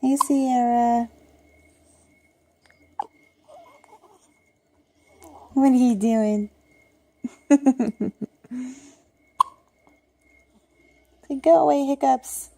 Hey, Sierra. What are you doing? Say, go away, Hiccups.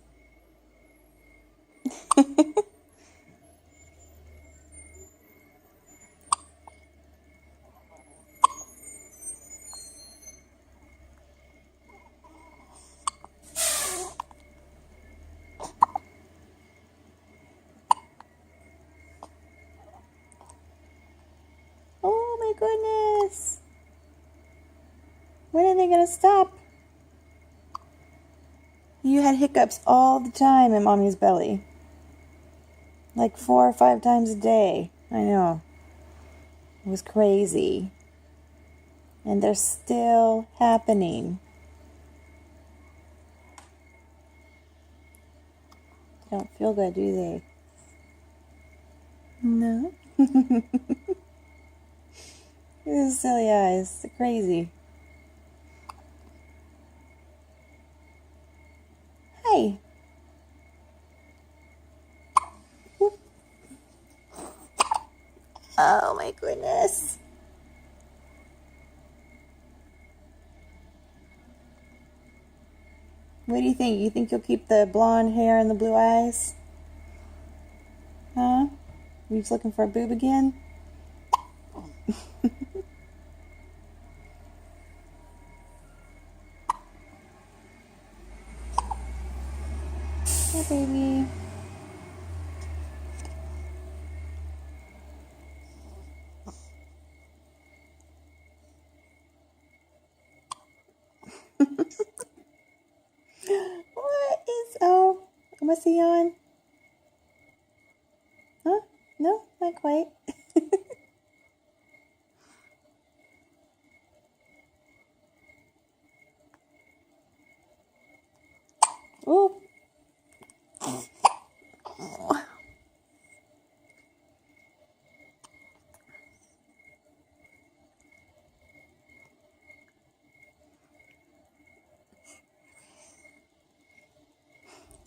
Oh my goodness. When are they gonna stop? You had hiccups all the time in Mommy's belly. Like 4 or 5 times a day. I know. It was crazy. And they're still happening. They don't feel good, do they? No. These silly eyes. They're crazy. Hi. Oh my goodness. What do you think? You think you'll keep the blonde hair and the blue eyes? Huh? You just looking for a boob again? Hi, baby. What is... Oh, what's he on? Huh? No, not quite. Ooh.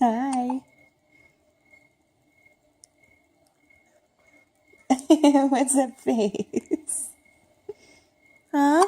Hi. What's that face? Huh?